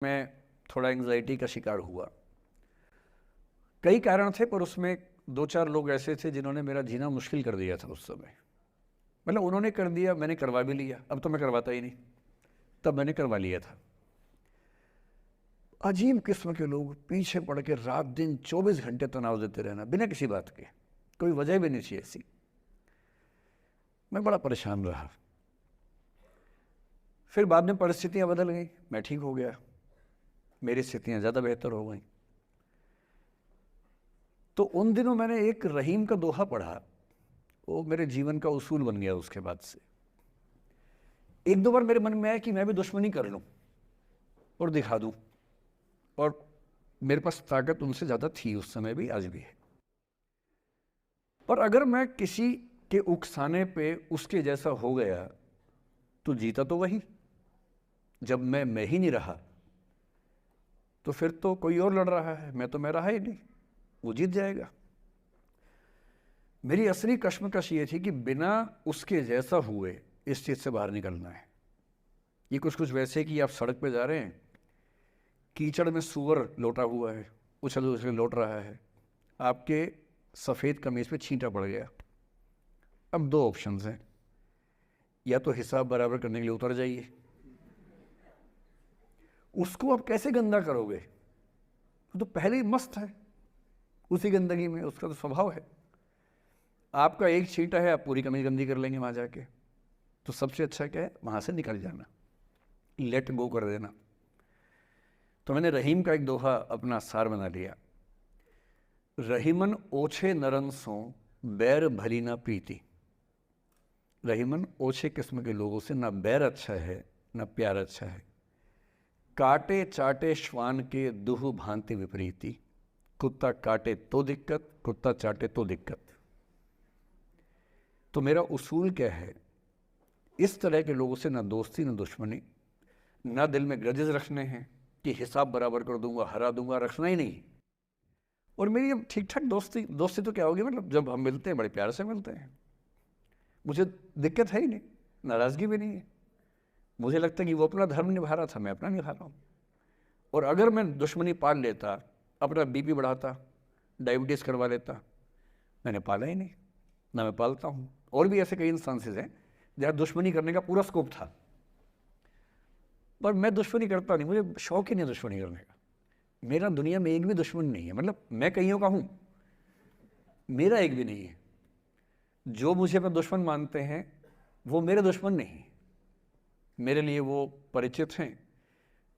मैं थोड़ा एंग्जाइटी का शिकार हुआ। कई कारण थे, पर उसमें दो चार लोग ऐसे थे जिन्होंने मेरा जीना मुश्किल कर दिया था उस समय। मतलब उन्होंने कर दिया, मैंने करवा भी लिया। अब तो मैं करवाता ही नहीं, तब मैंने करवा लिया था। अजीब किस्म के लोग पीछे पड़ के रात दिन 24 घंटे तनाव देते रहना बिना किसी बात के, कोई वजह भी नहीं थी ऐसी। मैं बड़ा परेशान रहा। फिर बाद में परिस्थितियां बदल गई, मैं ठीक हो गया, मेरी स्थितियां ज़्यादा बेहतर हो गई। तो उन दिनों मैंने एक रहीम का दोहा पढ़ा, वो मेरे जीवन का उसूल बन गया। उसके बाद से एक दो बार मेरे मन में आया कि मैं भी दुश्मनी कर लूं और दिखा दूं, और मेरे पास ताकत उनसे ज़्यादा थी उस समय भी, आज भी है। पर अगर मैं किसी के उकसाने पे उसके जैसा हो गया तो जीता तो वही। जब मैं ही नहीं रहा तो फिर तो कोई और लड़ रहा है, मैं रहा ही नहीं, वो जीत जाएगा। मेरी असली कश्मकश ये थी कि बिना उसके जैसा हुए इस चीज़ से बाहर निकलना है। ये कुछ कुछ वैसे कि आप सड़क पे जा रहे हैं, कीचड़ में सूअर लोटा हुआ है, उछल उछल लौट रहा है, आपके सफ़ेद कमीज पे छींटा पड़ गया। अब दो ऑप्शंस हैं, या तो हिसाब बराबर करने के लिए उतर जाइए, उसको आप कैसे गंदा करोगे, वो तो पहले ही मस्त है उसी गंदगी में, उसका तो स्वभाव है। आपका एक छींटा है, आप पूरी कमीज गंदी कर लेंगे वहाँ जाके। तो सबसे अच्छा क्या है, वहाँ से निकल जाना, लेट गो कर देना। तो मैंने रहीम का एक दोहा अपना सार बना लिया। रहीमन ओछे नरन सो बैर भली ना प्रीति। रहीमन ओछे किस्म के लोगों से ना बैर अच्छा है ना प्यार अच्छा है। काटे चाटे श्वान के दुह भांति विपरीति। कुत्ता काटे तो दिक्कत, कुत्ता चाटे तो दिक्कत। तो मेरा उसूल क्या है, इस तरह के लोगों से ना दोस्ती ना दुश्मनी, ना दिल में ग्रजेस रखने हैं कि हिसाब बराबर कर दूंगा, हरा दूंगा, रखना ही नहीं। और मेरी अब ठीक ठाक दोस्ती दोस्ती तो क्या होगी, मतलब जब हम मिलते हैं बड़े प्यार से मिलते हैं, मुझे दिक्कत है ही नहीं, नाराज़गी भी नहीं है। मुझे लगता है कि वो अपना धर्म निभा रहा था, मैं अपना निभा रहा हूँ। और अगर मैं दुश्मनी पाल लेता, अपना बीपी बढ़ाता, डायबिटीज़ करवा लेता, मैंने पाला ही नहीं, ना मैं पालता हूँ। और भी ऐसे कई इंस्टांसेस हैं जहाँ दुश्मनी करने का पूरा स्कोप था, पर मैं दुश्मनी करता नहीं, मुझे शौक ही नहीं दुश्मनी करने का। मेरा दुनिया में एक भी दुश्मन नहीं है, मतलब मैं कईयों का हूँ, मेरा एक भी नहीं है। जो मुझे अपना दुश्मन मानते हैं वो मेरे दुश्मन नहीं, मेरे लिए वो परिचित हैं,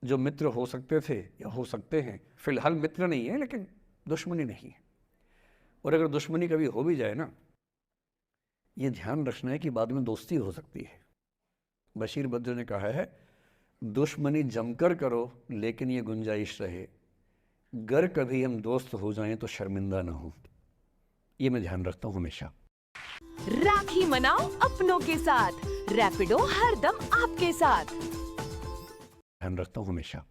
जो मित्र हो सकते थे या हो सकते हैं। फिलहाल मित्र नहीं है, लेकिन दुश्मनी नहीं है। और अगर दुश्मनी कभी हो भी जाए ना, ये ध्यान रखना है कि बाद में दोस्ती हो सकती है। बशीर बद्र ने कहा है, दुश्मनी जमकर करो लेकिन ये गुंजाइश रहे, गर कभी हम दोस्त हो जाएं तो शर्मिंदा ना हो। ये मैं ध्यान रखता हूं हमेशा। राखी मनाओ अपनों के साथ, रैपिडो हरदम आपके साथ। ध्यान रखता हूं हमेशा।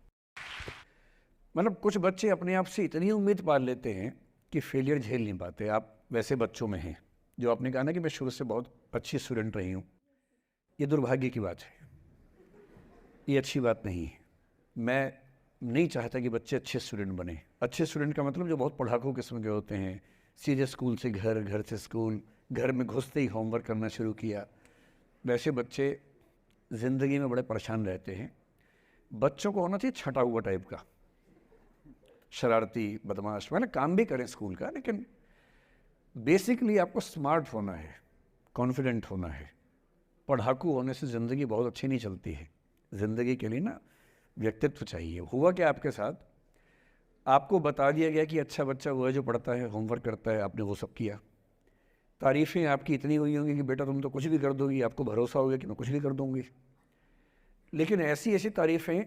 मतलब कुछ बच्चे अपने आप से इतनी उम्मीद पाल लेते हैं कि फेलियर झेल नहीं पाते। आप वैसे बच्चों में हैं, जो आपने कहा ना कि मैं शुरू से बहुत अच्छी स्टूडेंट रही हूँ। ये दुर्भाग्य की बात है, ये अच्छी बात नहीं है। मैं नहीं चाहता कि बच्चे अच्छे स्टूडेंट बने। अच्छे स्टूडेंट का मतलब जो बहुत पढ़ाकू किस्म के होते हैं, सीधे स्कूल से घर, घर से स्कूल, घर में घुसते ही होमवर्क करना शुरू किया, वैसे बच्चे ज़िंदगी में बड़े परेशान रहते हैं। बच्चों को होना चाहिए छटा हुआ टाइप का, शरारती, बदमाश, मतलब काम भी करें स्कूल का, लेकिन बेसिकली आपको स्मार्ट होना है, कॉन्फिडेंट होना है। पढ़ाकू होने से ज़िंदगी बहुत अच्छी नहीं चलती है। ज़िंदगी के लिए ना व्यक्तित्व चाहिए। हुआ क्या आपके साथ, आपको बता दिया गया कि अच्छा बच्चा वो है जो पढ़ता है, होमवर्क करता है, आपने वो सब किया। तारीफ़ें आपकी इतनी हुई होंगी कि बेटा तुम तो कुछ भी कर दोगी, आपको भरोसा हो गया कि मैं कुछ भी कर दूंगी। लेकिन ऐसी ऐसी तारीफ़ें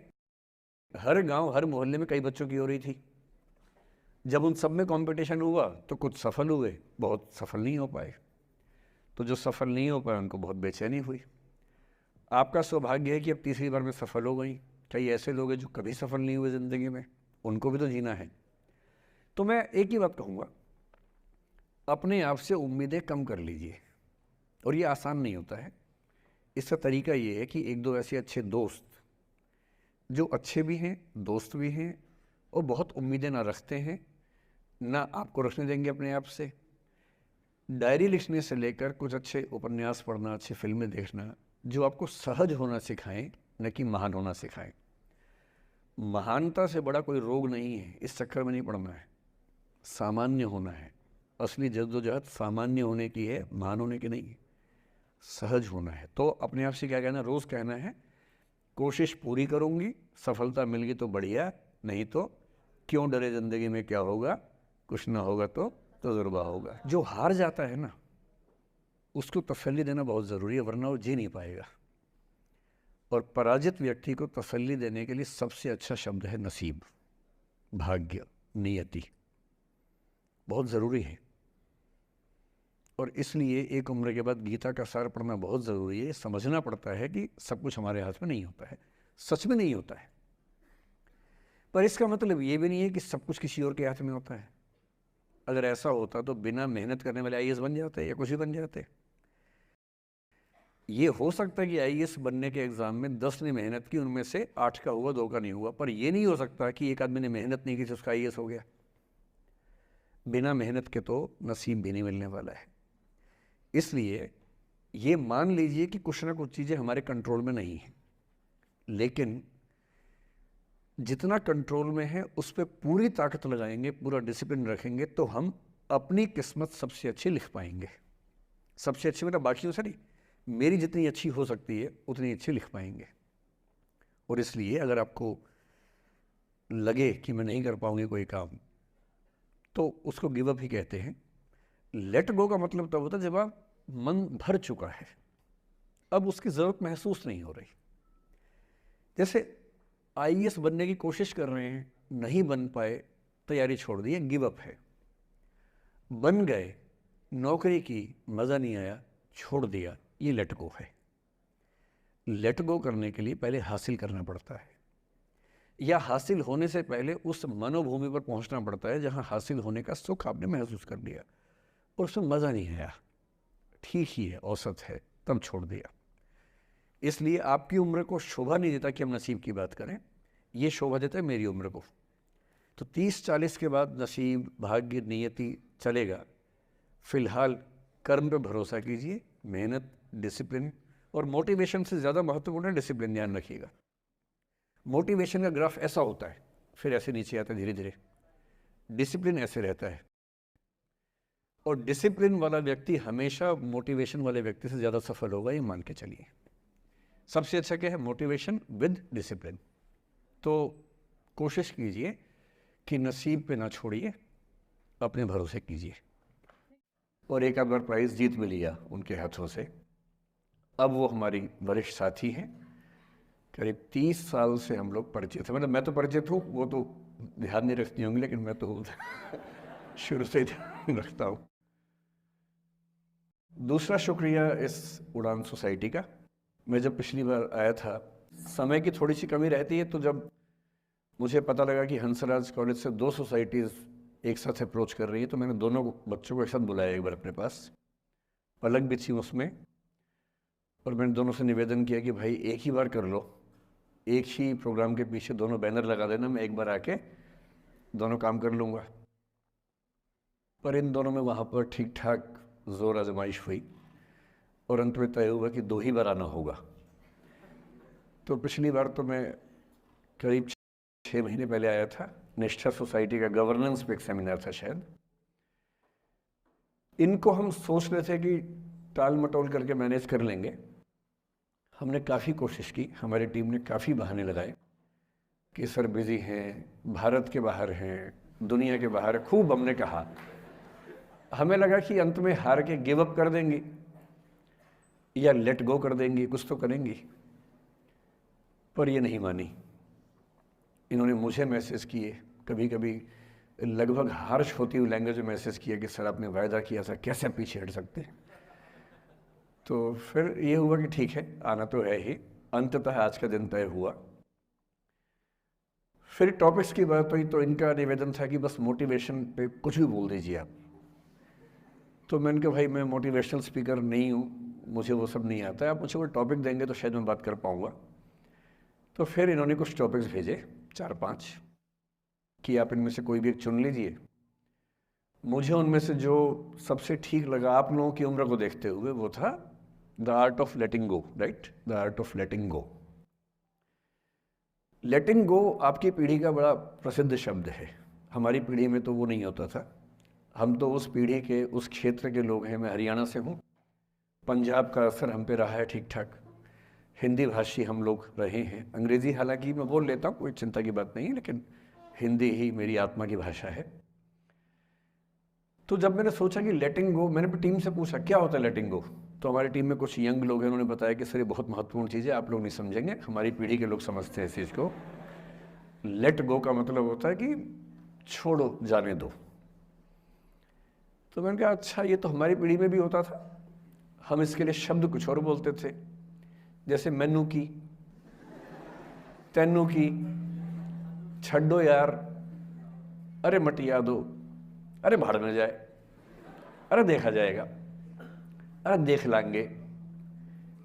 हर गांव, हर मोहल्ले में कई बच्चों की हो रही थी। जब उन सब में कंपटीशन हुआ तो कुछ सफल हुए, बहुत सफल नहीं हो पाए। तो जो सफल नहीं हो पाए उनको बहुत बेचैनी हुई। आपका सौभाग्य है कि अब तीसरी बार में सफल हो गई। कई ऐसे लोग हैं जो कभी सफल नहीं हुए ज़िंदगी में, उनको भी तो जीना है। तो मैं एक ही बात कहूँगा, अपने आप से उम्मीदें कम कर लीजिए। और ये आसान नहीं होता है। इसका तरीका ये है कि एक दो ऐसे अच्छे दोस्त जो अच्छे भी हैं, दोस्त भी हैं और बहुत उम्मीदें ना रखते हैं, ना आपको रखने देंगे अपने आप से। डायरी लिखने से लेकर कुछ अच्छे उपन्यास पढ़ना, अच्छी फिल्में देखना, जो आपको सहज होना सिखाएं, न कि महान होना सिखाएं। महानता से बड़ा कोई रोग नहीं है, इस चक्कर में नहीं पड़ना है। सामान्य होना है। असली जद्दोजहद सामान्य होने की है, महान होने की नहीं है। सहज होना है। तो अपने आप से क्या कहना, रोज़ कहना है, कोशिश पूरी करूँगी, सफलता मिल गई तो बढ़िया, नहीं तो क्यों डरे, ज़िंदगी में क्या होगा, कुछ ना होगा तो तजुर्बा होगा। जो हार जाता है ना, उसको तसल्ली देना बहुत ज़रूरी है, वरना वो जी नहीं पाएगा। और पराजित व्यक्ति को तसल्ली देने के लिए सबसे अच्छा शब्द है नसीब, भाग्य, नियति। बहुत ज़रूरी है। और इसलिए एक उम्र के बाद गीता का सार पढ़ना बहुत ज़रूरी है। समझना पड़ता है कि सब कुछ हमारे हाथ में नहीं होता है, सच में नहीं होता है। पर इसका मतलब ये भी नहीं है कि सब कुछ किसी और के हाथ में होता है। अगर ऐसा होता तो बिना मेहनत करने वाले आईएएस बन जाते या कुछ भी बन जाते। ये हो सकता है कि आईएएस बनने के एग्ज़ाम में 10 ने मेहनत की, उनमें से 8 का हुआ, 2 का नहीं हुआ। पर ये नहीं हो सकता कि एक आदमी ने मेहनत नहीं की तो उसका आईएएस हो गया। बिना मेहनत के तो नसीब भी नहीं मिलने वाला है। इसलिए ये मान लीजिए कि कुछ ना कुछ चीज़ें हमारे कंट्रोल में नहीं हैं, लेकिन जितना कंट्रोल में है उस पर पूरी ताकत लगाएंगे, पूरा डिसिप्लिन रखेंगे, तो हम अपनी किस्मत सबसे अच्छी लिख पाएंगे। सबसे अच्छी मतलब बाकियों से नहीं, मेरी जितनी अच्छी हो सकती है उतनी अच्छी लिख पाएंगे। और इसलिए अगर आपको लगे कि मैं नहीं कर पाऊंगी कोई काम, तो उसको गिव अप ही कहते हैं। लेट गो का मतलब तब होता है जब आप मन भर चुका है, अब उसकी ज़रूरत महसूस नहीं हो रही। जैसे आईएएस बनने की कोशिश कर रहे हैं, नहीं बन पाए, तैयारी छोड़ दी, गिव अप है। बन गए, नौकरी की, मज़ा नहीं आया, छोड़ दिया, ये लेट गो है। लेट गो करने के लिए पहले हासिल करना पड़ता है, या हासिल होने से पहले उस मनोभूमि पर पहुंचना पड़ता है जहां हासिल होने का सुख आपने महसूस कर लिया और उसमें मज़ा नहीं आया, ठीक ही है, औसत है, तब छोड़ दिया। इसलिए आपकी उम्र को शोभा नहीं देता कि हम नसीब की बात करें, ये शोभा देता है मेरी उम्र को। तो 30-40 के बाद नसीब, भाग्य, नियति चलेगा। फिलहाल कर्म पे भरोसा कीजिए, मेहनत, डिसिप्लिन, और मोटिवेशन से ज़्यादा महत्वपूर्ण है डिसिप्लिन, ध्यान रखिएगा। मोटिवेशन का ग्राफ ऐसा होता है, फिर ऐसे नीचे आता है धीरे धीरे। डिसिप्लिन ऐसे रहता है, और डिसिप्लिन वाला व्यक्ति हमेशा मोटिवेशन वाले व्यक्ति से ज़्यादा सफल होगा, ये मान के चलिए। सबसे अच्छा क्या है, मोटिवेशन विद डिसिप्लिन। तो कोशिश कीजिए कि नसीब पे ना छोड़िए, अपने भरोसे कीजिए। और एक आध बार प्राइज़ जीत भी लिया उनके हाथों से। अब वो हमारी वरिष्ठ साथी हैं, करीब 30 साल से हम लोग परिचित हैं। मतलब मैं तो परिचित हूँ, वो तो ध्यान नहीं रखती होंगी, लेकिन मैं तो शुरू से ध्यान रखता हूँ। दूसरा शुक्रिया इस उड़ान सोसाइटी का। मैं जब पिछली बार आया था, समय की थोड़ी सी कमी रहती है, तो जब मुझे पता लगा कि हंसराज कॉलेज से 2 सोसाइटीज़ एक साथ अप्रोच कर रही है, तो मैंने दोनों बच्चों को एक साथ बुलाया एक बार अपने पास। पलक भी थी उसमें, और मैंने दोनों से निवेदन किया कि भाई एक ही बार कर लो, एक ही प्रोग्राम के पीछे दोनों बैनर लगा देना, मैं एक बार आके दोनों काम कर लूँगा। पर इन दोनों में वहाँ पर ठीक ठाक जोर आजमाइश हुई, और अंत में तय हुआ कि 2 ही बार आना होगा। तो पिछली बार तो मैं करीब 6 महीने पहले आया था, निष्ठा सोसाइटी का गवर्नेंस पे एक सेमिनार था शायद। इनको हम सोच रहे थे कि टाल मटोल करके मैनेज कर लेंगे। हमने काफ़ी कोशिश की, हमारी टीम ने काफ़ी बहाने लगाए कि सर बिज़ी हैं, भारत के बाहर हैं, दुनिया के बाहर, खूब हमने कहा। हमें लगा कि अंत में हार के गिव अप कर देंगी या लेट गो कर देंगी, कुछ तो करेंगी। पर ये नहीं मानी। इन्होंने मुझे मैसेज किए, कभी कभी लगभग हार्श होती हुई लैंग्वेज में मैसेज किया कि सर आपने वायदा किया था, कैसे पीछे हट सकते हैं। तो फिर ये हुआ कि ठीक है, आना तो है ही। अंततः आज का दिन तय हुआ। फिर टॉपिक्स की बात हुई, तो इनका निवेदन था कि बस मोटिवेशन पे कुछ भी बोल दीजिए आप। तो मैंने कहा भाई मैं मोटिवेशनल स्पीकर नहीं हूँ, मुझे वो सब नहीं आता है, आप मुझे वो टॉपिक देंगे तो शायद मैं बात कर पाऊँगा। तो फिर इन्होंने कुछ टॉपिक्स भेजे 4-5 कि आप इनमें से कोई भी एक चुन लीजिए। मुझे उनमें से जो सबसे ठीक लगा आप लोगों की उम्र को देखते हुए वो था the art of letting go, right, the art of letting go. Letting go आपकी पीढ़ी का बड़ा प्रसिद्ध शब्द है, हमारी पीढ़ी में तो वो नहीं होता था। हम तो उस पीढ़ी के उस क्षेत्र के लोग हैं, मैं हरियाणा से हूँ, पंजाब का असर हम पे रहा है ठीक ठाक, हिंदी भाषी हम लोग रहे हैं। अंग्रेज़ी हालांकि मैं बोल लेता हूँ, कोई चिंता की बात नहीं है, लेकिन हिंदी ही मेरी आत्मा की भाषा है। तो जब मैंने सोचा कि लेटिंग गो, मैंने अपनी टीम से पूछा क्या होता है लेटिंग गो, तो हमारी टीम में कुछ यंग लोग हैं, उन्होंने बताया कि सर ये बहुत महत्वपूर्ण चीज़ है, आप लोग नहीं समझेंगे, हमारी पीढ़ी के लोग समझते हैं इस चीज़ को। लेट गो का मतलब होता है कि छोड़ो, जाने दो। तो मैंने कहा अच्छा, ये तो हमारी पीढ़ी में भी होता था, हम इसके लिए शब्द कुछ और बोलते थे, जैसे मैनू की, तैनू की, छड्डो यार, अरे मटिया दो, अरे भाड़ में जाए, अरे देखा जाएगा, अरे देख लाएंगे।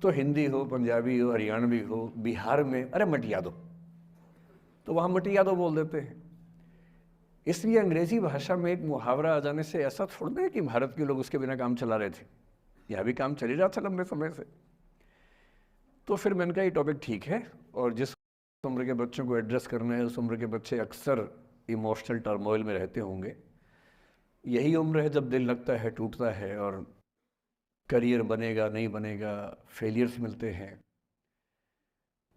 तो हिंदी हो, पंजाबी हो, हरियाणवी हो, बिहार में अरे मटिया दो, तो वहाँ मटिया दो बोल देते हैं। इसलिए अंग्रेजी भाषा में एक मुहावरा आ जाने से ऐसा थोड़ा है कि भारत के लोग उसके बिना काम चला रहे थे, यहाँ भी काम चल ही रहा था लंबे समय से। तो फिर मैंने कहा ये टॉपिक ठीक है, और जिस उम्र के बच्चों को एड्रेस करना है, उस उम्र के बच्चे अक्सर इमोशनल टर्मोइल में रहते होंगे, यही उम्र है जब दिल लगता है, टूटता है, और करियर बनेगा नहीं बनेगा, फेलियर्स मिलते हैं।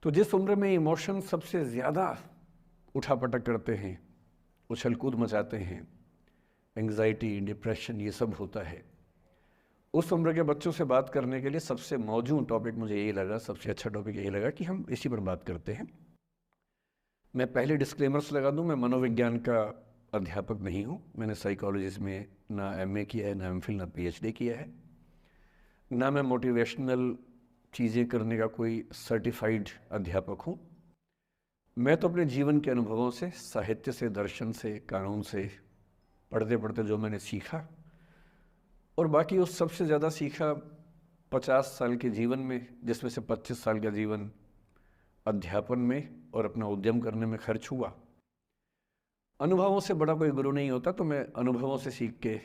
तो जिस उम्र में इमोशन सबसे ज़्यादा उठापटक करते हैं, उछल कूद मचाते हैं, एंग्जाइटी, डिप्रेशन, ये सब होता है, उस उम्र के बच्चों से बात करने के लिए सबसे मौजूद टॉपिक मुझे यही लगा, सबसे अच्छा टॉपिक यही लगा कि हम इसी पर बात करते हैं। मैं पहले डिस्क्लेमर्स लगा दूं, मैं मनोविज्ञान का अध्यापक नहीं हूं, मैंने साइकोलॉजिस्ट में ना एमए किया है, ना एमफिल, ना पीएचडी किया है, ना मैं मोटिवेशनल चीज़ें करने का कोई सर्टिफाइड अध्यापक हूं। मैं तो अपने जीवन के अनुभवों से, साहित्य से, दर्शन से, कानून से, पढ़ते पढ़ते जो मैंने सीखा, और बाकी उस सबसे ज़्यादा सीखा 50 साल के जीवन में, जिसमें से 25 साल का जीवन अध्यापन में और अपना उद्यम करने में खर्च हुआ। अनुभवों से बड़ा कोई गुरु नहीं होता, तो मैं अनुभवों से सीख के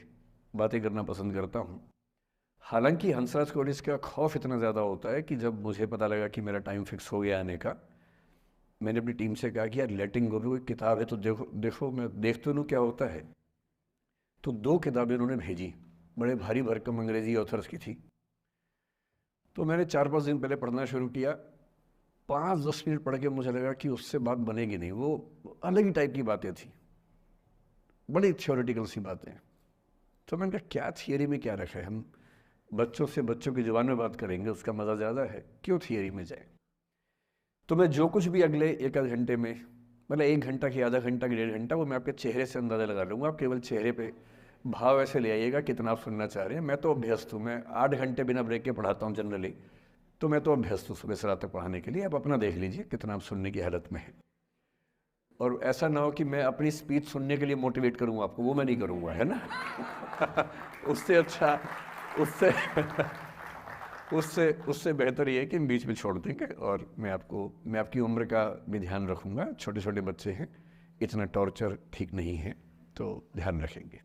बातें करना पसंद करता हूँ। हालांकि हंसराज कॉलेज का खौफ इतना ज़्यादा होता है कि जब मुझे पता लगा कि मेरा टाइम फिक्स हो गया आने का, मैंने अपनी टीम से कहा कि यार लेटिंग गो भी कोई किताब है तो देखो मैं देख तो लूँ क्या होता है। तो 2 किताबें उन्होंने भेजी, बड़े भारी भरकम अंग्रेजी ऑथर्स की थी। तो मैंने 4-5 दिन पहले पढ़ना शुरू किया, 5-10 मिनट पढ़ के मुझे लगा कि उससे बात बनेगी नहीं, वो अलग ही टाइप की बातें थी, बड़ी थ्योरेटिकल सी बातें। तो मैंने कहा क्या थियरी में क्या रखा है, हम बच्चों से बच्चों की ज़ुबान में बात करेंगे, उसका मज़ा ज़्यादा है, क्यों थियरी में जाए। तो मैं जो कुछ भी अगले 1 आध घंटे में, मतलब 1 घंटा की, आधा घंटा की, 1.5 घंटा, वो मैं आपके चेहरे से अंदाज़ा लगा लूँगा। आप केवल चेहरे पे भाव ऐसे ले आइएगा कितना आप सुनना चाह रहे हैं। मैं तो अभ्यस्त हूँ, मैं 8 घंटे बिना ब्रेक के पढ़ाता हूँ जनरली, तो मैं तो अभ्यस्त हूँ सुबह से रात तक पढ़ाने के लिए। आप अपना देख लीजिए कितना आप सुनने की हालत में है, और ऐसा ना हो कि मैं अपनी स्पीच सुनने के लिए मोटिवेट करूँगा आपको, वो मैं नहीं करूँगा, है ना। उससे अच्छा, उससे बेहतर ये है कि हम बीच में छोड़ देंगे, और मैं आपकी उम्र का भी ध्यान रखूँगा। छोटे छोटे बच्चे हैं, इतना टॉर्चर ठीक नहीं है, तो ध्यान रखेंगे।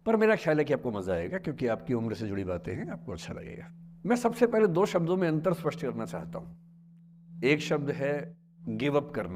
पर मेरा ख्याल है कि आपको मज़ा आएगा, क्योंकि आपकी उम्र से जुड़ी बातें हैं, आपको अच्छा लगेगा। मैं सबसे पहले 2 शब्दों में अंतर स्पष्ट करना चाहता हूँ। एक शब्द है गिव अप करना।